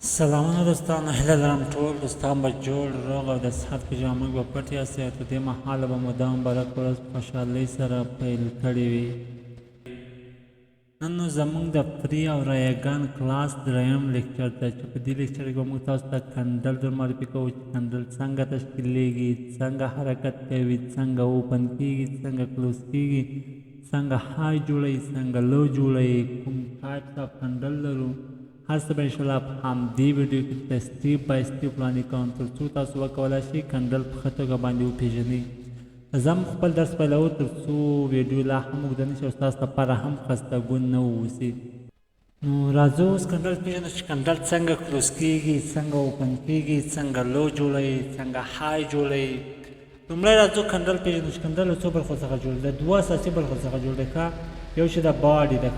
سلامونه دوستانو، هیله لرم ټول دوستان به جوړ روغ او د صحت په جامه به پټ یاستئ او تر دې مهاله به مو دا مبارک ورځ په خوشحالۍ سره پیل کړې وي. نن نو زموږ د فری او رایګان کلاس دریم لیکچر دی چې په دې لیکچر کې به موږ تاسو ته کنډل در معرفي کوو چې کنډل څنګه تشکیلیږي، څنګه حرکت کوي، څنګه اوپن کیږي، څنګه کلوز کیږي، څنګه های جوړوي، څنګه لو جوړوي، کوم ټایپس اف کنډل لرو. هر څه به انشاءالله په همدې ویډیو کې سټیپ بای سټیپ وړاندې کوم تر څو تاسو وکولی شئ کنډل په ښه توګه باندې وپېژنئ. زه هم خپل درس پیلوو تر څو ویډیو لا هم اوږده نه شي او ستاسو لپاره هم خستګون نه واوسي. نو راځو اوس کنډل پېژنو چې کنډل څنګه کلوز کېږي، څنګه اوپن کېږي، څنګه لو جوړوي، څنګه های جوړوي. لومړی راځو کنډل پېژنو چې کنډل له څو برخو څخه جوړ دی. دوه اساسي برخو څخه جوړ دی. یو چې د باډي ده،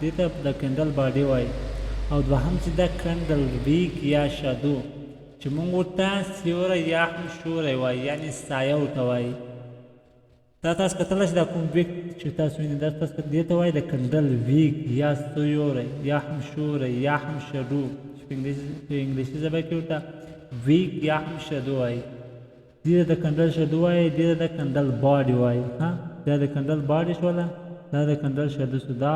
دې ته د کنډل باډي وایي، او دوهم چې د کنډل ویک یا شادو چې موږ ورته سیوری یا هم شوری وایي، یعنې سایه ورته وایي. دا تاسو کتلی شئ دا کوم ویک چې تاسو وینئ دا تاسو دې ته وایي د کنډل ویک یا سیوری یا هم شوری یا هم شادو چې په انګلیسي ژبه کې ورته ویک یا هم شادو وایي. دې ته د کنډل شادو وایي، دې ته د کنډل باډي وایي. دا د کنډل باډي شوله، دا د کنډل شادو شو، دا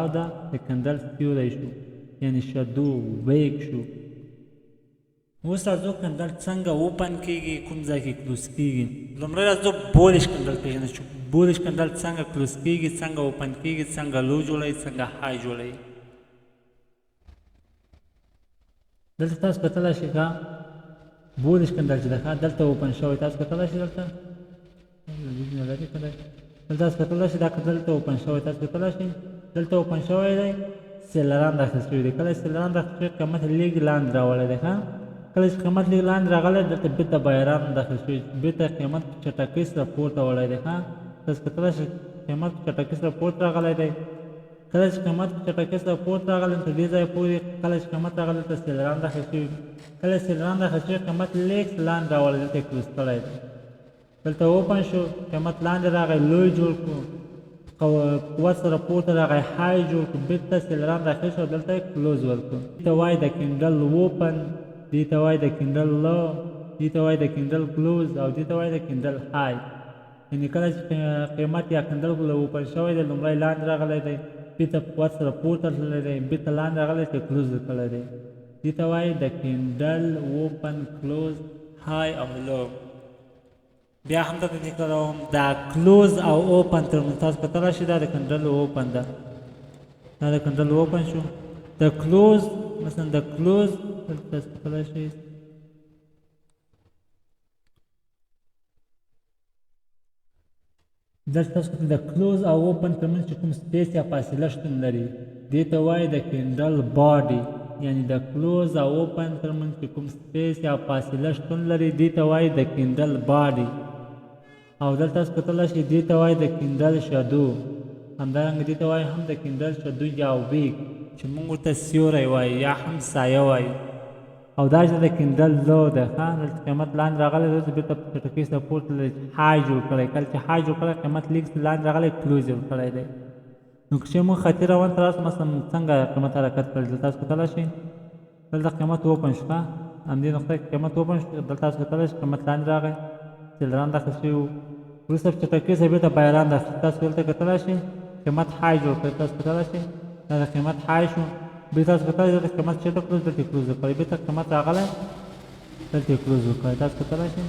د کنډل سیوری شو یعنی شادو ویک شو. اوس راځو کنډل څنګه اوپن کېږي، کوم ځای کې کلوز کېږي. لومړی راځو بولیش کنډل پېژنو چې بولیش کنډل څنګه کلوز کېږي، څنګه اوپن کېږي، څنګه لو جوړوي، څنګه های جوړوي. دلته تاسو کتلی شئ بولیش کنډل چې ده دلته اوپن شوی، تاسو کتلی شئ دلته تاسو کتلی شئ دا دلته اوپن شوی، تاسو کتلی شئ دلته اوپن شوی دی. سیلران داخل شوی دی. کله سیلران داخل شوی قیمت لیږ لاندې راوړی دی. کله چې قیمت لیږ لاندې راغلی دلته بېرته بایران داخل شوي، بېرته قیمت په چټکۍ سره پورته وړی دی. تاسو کتلی شئ قیمت په چټکۍ سره پورته راغلی دی. کله چې قیمت په چټکۍ سره پورته راغلی تر دې ځایه پورې کله چې قیمت راغلی دلته سیلران داخل شوي. کله سیلران داخل شوي قیمت لیږ لاندې راوړی، دلته یې کلوز کړی دی. دلته اوپن شو، قیمت لاندې راغی، لوی جوړ کړو، قوت سره پورته راغی، های جوړ کړو، بېرته سیلران داخل شو، دلته یې کلوز ورکړو. دې ته وایي د کنډل اوپن، دې ته وایي د کنډل لو، دې ته وایي د کنډل کلوز او دې ته وایي د کنډل های. یعنې کله چې قیمت یا کنډل اوپن شوی دی لومړی لاندې راغلی دی، بېرته قوت سره پورته تللی دی، بېرته لاندې راغلی دی، کلوز کړی دی. دې ته وایي د کنډل اوپن، کلوز، های او لو. بیا هم درته تکراروم دا کلوز او اوپن ترمنځ تاسو کتلی شئ دا د کنډل اوپن ده، دا د کنډل اوپن شو. د کلوز مثلا د کلوز دلته تاسو کتلی شئ دلته تاسو کتلی د کلوز او اوپن ترمنځ چې کوم سپیس یا فاصله شتون لري دې ته وایي د کنډل باډي. یعنی د کلوز او اوپن ترمنځ چې کوم سپیس یا فاصله شتون لري دې ته وایي د کنډل باډي. او دلته تاسو کتلی شئ دې ته وایي د کنډل شادو، همدارنګه دې ته وایي هم د کنډل شادو یا ویک چې موږ ورته سیوری وایي یا هم سایه وایي. او دا چې د کنډل لو ده، دلته قیمت لاندې راغلی دلته بېرته په چټکۍ سره پورته های جوړ کړی. کله چې های جوړ کړی قیمت لیږ لاندې راغلی، کلوز یې ورکړی دی. نو که موږ خطي روان ته راسو مثلا څنګه قیمت حرکت کړی دلته تاسو کتلی شئ دلته قیمت اوپن شو، همدې نقطه کې قیمت اوپن شو، دلته تاسو کتلی شئ قیمت لاندې راغی، سیلران داخل شوي وو، وروسته په چټکۍ سره بېرته بایران داخل شو. تاسو دلته کتلی شئ قیمت های جوړ کړی، تاسو کتلی شئ دا د قیمت های شو، بېرته تاسو کتلی دلته قیمت چېرته کلوز، دلته یې کلوز وکړی، بېرته قیمت راغلی دلته یې کلوز وکړی. تاسو کتلی شئ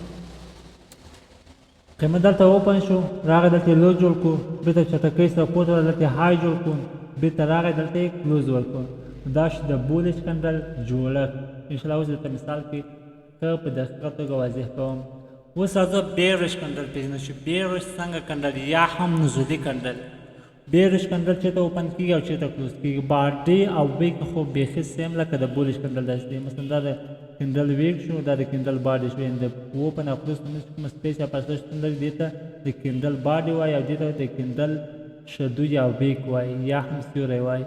قیمت دلته اوپن شو، راغی دلته یې لو جوړ کړو، بېرته چټکۍ سره پورته راغی، دلته یې های جوړ کړو، بېرته راغی دلته یې کلوز ورکړو. دا شو د بولیش کنډل جوړښت. انشاءالله اوس درته مثال کې ښه په دقیقه توګه واضح کوم. اوس راځو بیریش کنډل پېژنو چې بیریش څنګه کنډل یا هم نزولي کنډل. بیریش کنډل چېرته اوپن کېږي او چېرته کلوز کېږي. باډي او ویک خو بیخي سیم لکه د بولیش کنډل داسې دی. مثلا دا د کنډل ویک شو، دا د کنډل باډي شو. یعنې د اوپن او کلوز ترمنځ کومه سپیس یا فاصله شتون لري دې ته د کنډل باډي وایي او دې ته د کنډل شادو یا ویک وایي یا هم سیوری وایي.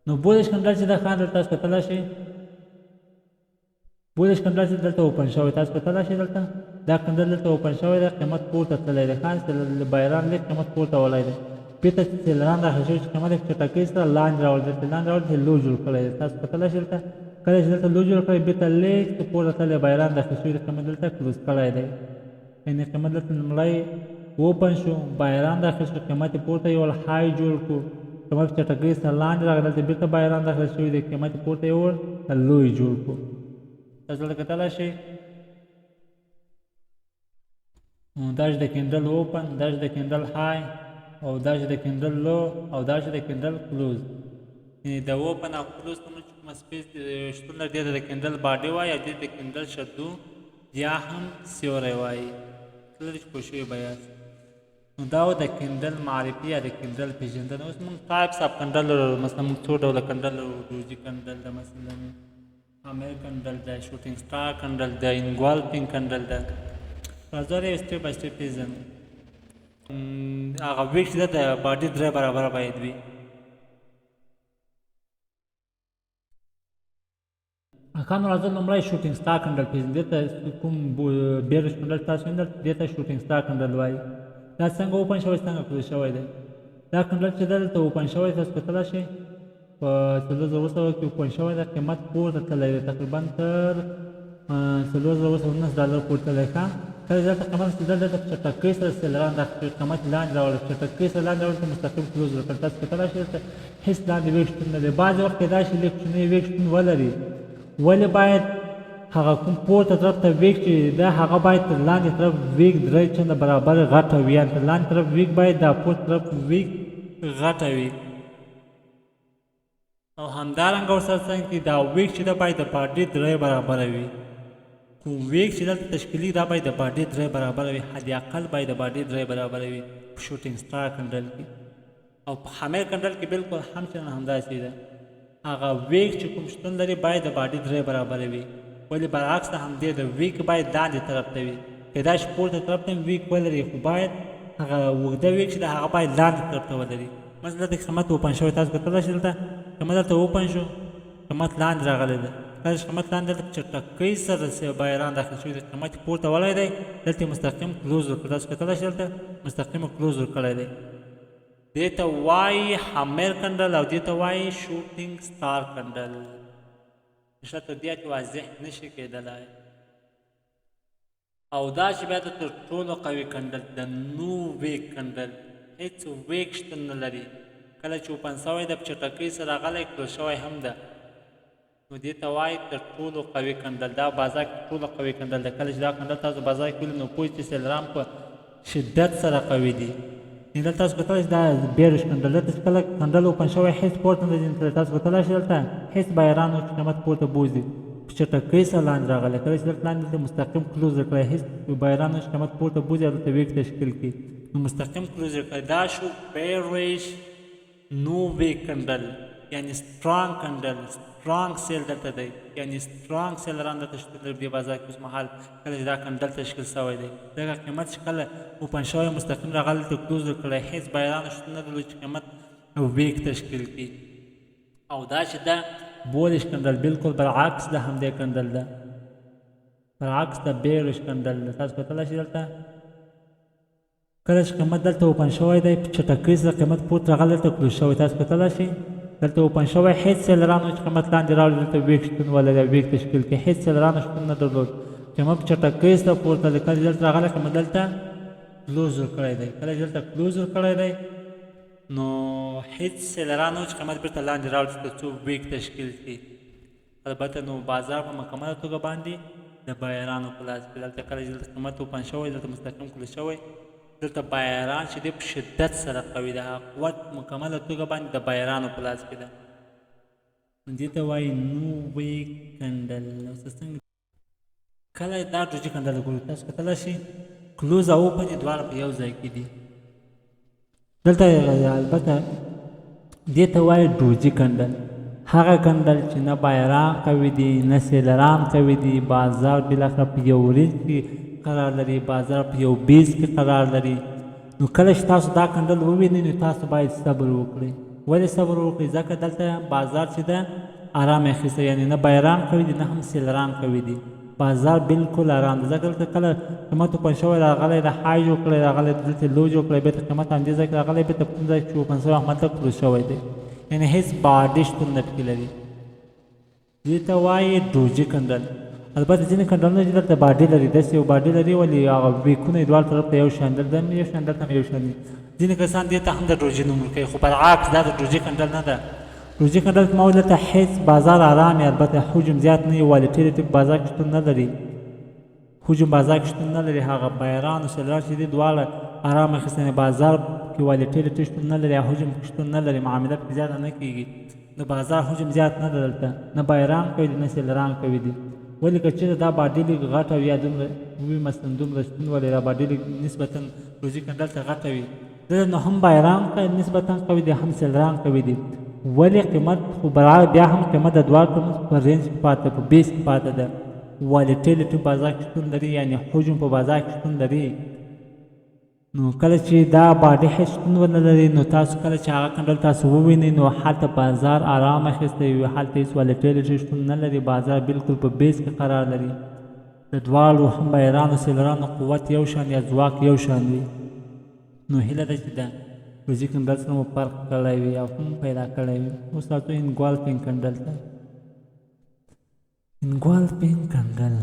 نو بولیش کنډل چې ده دلته تاسو کتلی شئ بولیش کنډل چې دلته اوپن شوی، تاسو کتلی شئ دلته دا کنډل دلته اوپن شوی دی، قیمت پورته تللی دی، بایران لیږ قیمت پورته وړی دی، بېرته سیلران داخل شوي چې قیمت یې په چټکۍ سره لاندې راوړی دی، لاندې راوړی دی لو جوړ کړی دی. تاسو کتلی شئ دلته کله چې دلته لو جوړ کړی بېرته لیک ته پورته تللی بایران داخل شوي د قیمت دلته کلوز کړی دی یعنې قیمت دلته لومړی اوپن شو بایران داخل شو قیمت یې پورته یوړ های جوړ کړو قیمت په چټکۍ سره لاندې راغی دلته بېرته بایران داخل شوي دی قیمت یې پورته یوړ لو یې جوړ کړو تاسو دلته کتلی شئ دا چې د کینډل اوپن دا چې د کینډل های او دا چې د کینډل لو او دا چې د کینډل کلوز یعنې د اوپن او کلوز په منځ کې کومه سپیس شتون لري دې ته د کینډل باډي وایي او دې ته د کینډل شدو یا هم سیوری وایي کله چې پوه شوي به یاست نو دا و د کینډل معرفي یا د کینډل پیژندنه اوس موږ ټایپس اف کنډل لرو مثلا موږ څو ډوله کنډل لرو روزي کنډل ده مثلا امیر کنډل ده شوټینګ سټار کنډل ده انګولفینګ کنډل ده راځه یې سټیپ بای سټیپ پیژنو هغه ویک چې ده د باډي 3 برابره باید وي اکانو راځه لومړی شوټینګ سټار کنډل پیژنو دې ته کوم بیرش کنډل تاسو ویندل دې ته شوټینګ سټار کنډل وایي دا څنګه اوپن شوی څنګه کلوز شوی دی دا کنډل چې ده دلته اوپن شوی تاسو کتلی شئ په 4000 کې اوپن شوی دی قیمت پورته تللی دی تقریبا تر 4019 پورته تللی ښه کله چې دلته قیمت چې دلته په چټکۍ سره سیلران داخل شوي قیمت لاندې راوړی په چټکۍ سره لاندې راوړی مستقیم کلوز ورکړ تاسو کتلی شئ دلته هېڅ لاندې ویک شتون نه دی بعضې وخت کېدای شي لږ کوچنی ویک شتون ولري ولې باید هغه کوم پورته طرف ته ویک چې ده هغه باید تر لاندې طرف ویک 3 چنده برابر غټه وي یعنې تر لاندې طرف ویک باید دا پورته طرف ویک غټه وي او همدارنګه ورسره څنګه دا ویک چې ده باید د باډي 3 برابره وي کوم ویک چې دلته تشکیلي دا باید د باډي 3 برابره وي حد اقل باید د باډي 3 برابره وي په شوټینګ سټار کنډل کې او په حمیر کنډل کې بالکل همچنان همداسې ده هغه ویک چې کوم شتون لري باید د باډي 3 برابره وي ولې برعکس د همدې د ویک باید لاندې طرف ته وي کیدای شي پورته طرف ته ویک ولري خو باید هغه اوږده ویک چې د هغه باید لاندې طرف ته ولري مثلا دلته قیمت اوپن شوی تاسو کتلی شئ دلته قیمت دلته اوپن شو قیمت لاندې راغلی دی کله چې قیمت لاندې دلته په چټکۍ سره بایران داخل شوي دی قیمت یې پورته وړی دی دلته یې مستقیم کلوز ورکړی تاسو کتلی شئ دلته مستقیم کلوز ورکړی دی دې ته وایي حمیر کنډل او دې ته وایي شوټینګ سټار کنډل شاته دې کې واضح نشي کېدلی او دا چې بیا د تر ټولو قوي کنډل د نو ویک کنډل هېڅ ویک شتون نه لري کله چې اوپن سوی ده په چټکۍ سره راغلی کلوز شوی هم ده نو دې ته وایي تر ټولو قوي کنډل دا بازار کې ټولو قوي کنډل ده کله چې دا کنډل تاسو بازار کې ویلي نو پوه چې سیلران په شدت سره قوي دي دلته تاسو کتلی شئ دا بیرش کنډل دلته چې کله کنډل اوپن شوی هېڅ پورته نه ځي تاسو کتلی شئ دلته هېڅ بایران چې قیمت پورته بوځي په چټکۍ سره لاندې راغلی کله چې دلته لاندې مستقیم کلوز ورکړی هېڅ بایران چې قیمت پورته بوځي او دلته ویک تشکیل کړي نو مستقیم کلوز ورکړی دا شو بیریش نو ویک کنډل یعنې سټرانګ کنډل سټرانګ سیل دلته دی یعنې سټرانګ سیلران دلته شتون لري دې بازار کې اوس مهال کله چې دا کنډل تشکیل شوی دی دغه قیمت چې کله اوپن شوی مستقیم راغلی ته کلوز ورکړی هېڅ بایران شتون نه درلود چې قیمت ویک تشکیل کړي او دا چې ده بولش کنډل بالکل برعکس د همدې کنډل ده برعکس د بیرش کنډل ده تاسو کتلی شئ دلته کله چې قیمت دلته اوپن شوی دی په چټکۍ سره قیمت پورته راغلی دلته کلوز شوی تاسو کتلی شئ دلته اوپن شوی هېڅ سیلرانو چې قیمت لاندې راوړي دلته ویک شتون ولري ویک تشکیل کړي هېڅ سیلرانو شتون نه درلود قیمت په چټکۍ سره پورته دی کله چې دلته راغلی قیمت دلته کلوز ورکړی دی کله چې دلته کلوز ورکړی دی نو هېڅ سیلرانو چې قیمت بېرته لاندې راوړي تر څو ویک تشکیل کړي البته نو بازار په مکمله توګه باندې د بایرانو په لاس کې دلته کله چې دلته قیمت اوپن شوی دلته مستقیم کلوز شوی دلته بایران چې دی په شدت سره قوي ده قوت مکمله توګه باندې د بایرانو په لاس کې ده دې ته وایي نو ویک کنډل څنګه کله دا ډوجي کنډل ګورو تاسو کتلی شئ کلوز او اوپن یې دواړه په یو ځای کې دي دلته البته دې ته وایي ډوجي کنډل هغه کنډل چې نه بایران قوي دي نه سیلران قوي دي بازار بالاخره په یو ریج کې قرار لري بازار په یو بیس کې قرار لري نو کله چې تاسو دا کنډل ووینئ نو تاسو باید صبر وکړئ ولې صبر وکړئ ځکه دلته بازار چې ده آرام اخیسته یعنې نه بایران قوي دي نه هم سیلران قوي دي بازار بالکل آرام دی ځکه دلته کله قیمت اوپن شوی راغلی د های جوړ کړی راغلی دلته لو جوړ کړی بېرته قیمت همدې ځای کې راغلی بېرته کوم ځای چې اوپن شوی همدلته کلوز شوی دی یعنې هېڅ باډي شتون نه پکې لري دې ته وایي دوجي کنډل. البته ځینې کنډلونه چې دلته باډي لري داسې یو باډي لري ولې هغه ویکونه یې دواړه طرف ته یو شان دلته هم یو شان دلته هم یو شان دي. ځینې کسان دې ته هم د دوجي نوم ورکوي خو برعکس دا د دوجي کنډل نه ده. دوجي کنډل ما ویل دلته هېڅ بازار ارام وي، البته حجم زیات نه وي، والټیلیټي په بازار کې شتون نه لري، حجم بازار کې شتون نه لري. هغه بایران او سیلران چې دي دواړه ارام اخیستنې بازار کې والټیلیټي شتون نه لري، حجم شتون نه لري، معاملات پرې زیاته نه کېږي. د بازار حجم زیات نه ده دلته، نه بایران کوي دي نه سیلران کوي دي. ولې که چېرې دا باډي لږ غټه وي یا دومره وي مثلا دومره شتون ولې دا باډي لږ نسبتا دوجي کنډل ته غټه وي دلته نو هم بایران نسبتا قوي دي هم سیلران قوي دي. ولې قیمت خو بیا هم قیمت د دواړو قیمت په رینج کې پاته په بیس کې پاته ده. والټیلیټي په بازار کې شتون لري یعنی حجم په بازار کې شتون لري. نو کله چې دا باډي هېڅ شتون ونه لري نو تاسو کله چې هغه کنډل تاسو ووینئ نو هلته بازار ارام اخیستی وي، هلته هېڅ والټیلیټي شتون نه لري، بازار بالکل په بیس کې قرار لري. د دواړو هم بایرانو سیلرانو قوت یو شان یا ځواک یو شان وي. نو هیله ده چې د دوجي کنډل سره مو فرق کړی وي او هم پیدا کړی وي. اوس راځو انګولفینګ کنډل ته. انګولفینګ کنډل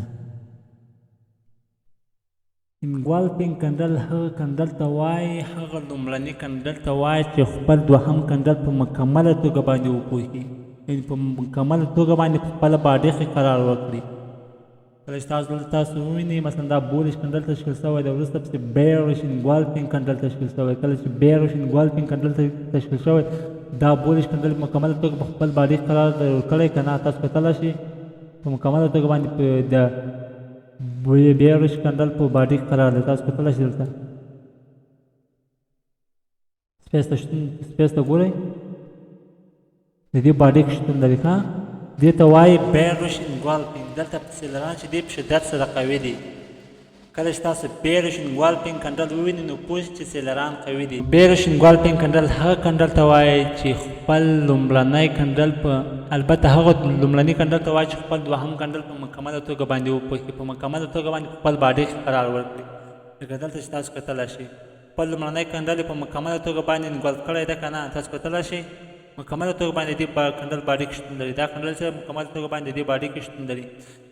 انګولفینګ کنډل هغه کنډل ته وایي، هغه لومړني کنډل ته وایي چې خپل دوهم کنډل په مکمله توګه باندې وپوښي، یعنې په مکمله توګه باندې په خپله باډي کې قرار ورکړي. کله چې تاسو ووینئ مثلا دا بولیش کنډل تشکیل شوی دی، وروسته پسې بیریش انګولفینګ کنډل تشکیل شوی. کله چې بیریش انګولفینګ کنډل تشکیل شوی دا بولیش کنډل په مکمله توګه په خپل باډي قرار ورکړی که نه، تاسو کتلی شئ په مکمله توګه باندې د بیریش کنډل په باډي قرار دی. تاسو کتلی شئ دلته سپیس ته ګورئ د دې باډي کې شتون لري ښه. دې ته وایي بیریش انګولفینګ. دلته سیلران چې دی په شدت سره قوي دي. کله چې تاسو بیریش انګولفینګ کنډل ووینئ نو پوه چې سیلران قوي دي. بیریش انګولفینګ کنډل هغه کنډل ته وایي چې خپل لومړنی کنډل په البته هغه لومړني کنډل ته وایي چې خپل دوهم کنډل په مکمله توګه باندې وپوښي، په مکمله توګه باندې خپل باډي کې قرار ورکړي. لکه دلته چې تاسو کتلی شئ خپل لومړنی کنډل یې په مکمله توګه باندې انګولف کړی ده که نه، تاسو کتلی شئ مکمله توګه باندې دې کنډل باډي کې شتون لري. دا کنډل سره مکمله توګه باندې دې باډي کې شتون لري.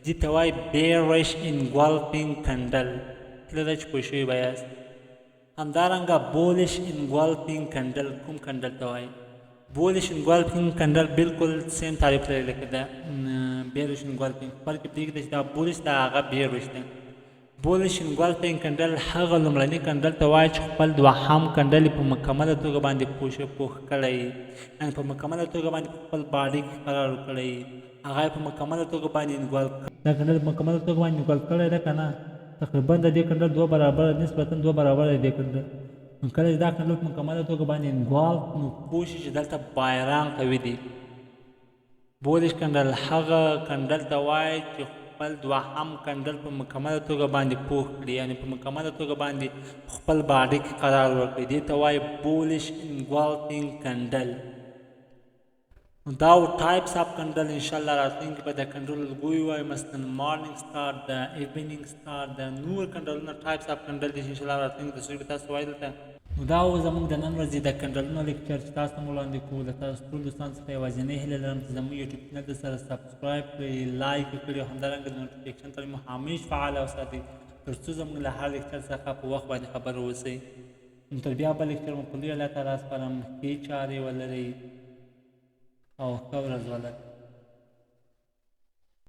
دې ته وایي بیریش انګولفینګ کنډل. هیله ده چې پوه شوي به یاست. همدارنګه بولیش انګولفینګ کنډل کوم کنډل ته وایي؟ بولیش انګولفینګ کنډل بالکل سیم تعریف لري لکه د بیریش انګولفینګ. فرق یې پرېږدي چې دا بولیش دا هغه بیریش دی. بولیش انګولفینګ کنډل هغه لومړني کنډل ته وایي چې خپل دوهم کنډل یې په مکمله توګه باندې پوښ کړی، یعنې په مکمله توګه باندې په خپل باډي کې قرار کړی، هغه یې په مکمله توګه باندې انګولف کړی. دا کنډل په مکمله توګه باندې انګولف کړی ده که نه، تقریبا د دې کنډل نسبتا دوه برابره دی دې کنډل. نو کله چې دا کنډل په مکمله توګه باندې انګولف نو پوه شي چې دلته بایران قوي دي. بولیش کنډل هغه کنډل ته وایي چې خپل دوهم کنډل په مکمله توګه باندې پوښ کړي، یعنې په مکمله توګه باندې خپل باډي کې قرار ورکړي. دې ته وایي بولیش انګولفینګ کنډل. دا و ټایپس اف کنډل انشاءالله راتلونکي به د کنډل الګوی وایي مثلا مارنینګ سټار د ایونینګ سټار د نور کنډلونه ټایپس اف کنډل دي چې انشاءالله راتلونکي درسونو کې تاسو وایي دلته. نو دا و زموږ د نن ورځې د کنډلونو لیکچر چې تاسو ته مو وړاندې کوو. د تاسو ټول دوستانو څخه یوازینۍ هیله لرم چې زموږ یوټیوب چینل د سره سبسکرایب کړئ، لایک یې کړئ او همدارنګه د نوټیفیکیشن تر مو همیش فعاله وساتئ تر څو زموږ له هر لیکچر څخه په وخت باندې خبر واوسئ. نو تر بیا بل لیکچر مو په لوی الله تعالی سپارم. ښې چارې ولرئ او ښه ورځ ولرئ.